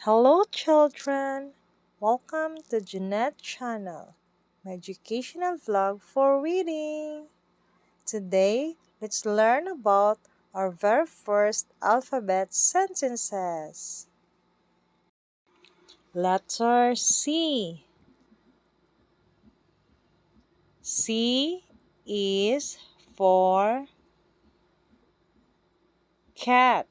Hello, children. Welcome to Jeanette channel, my educational vlog for reading. Today, let's learn about our very first alphabet sentences. Letter C. C is for cat.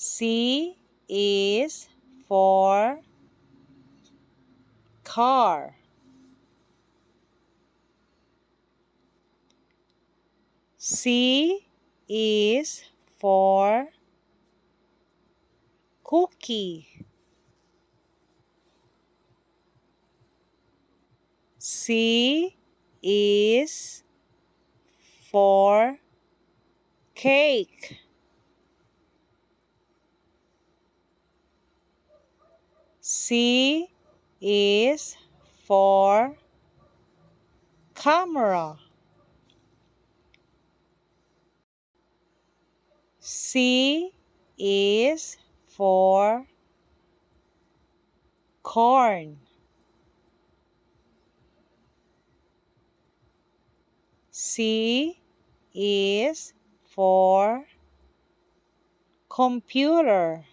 C is for car. C is for cookie. C is for cake. C is for camera. C is for corn. C is for computer.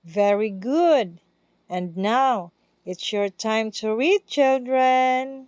Very good. And now it's your time to read, children.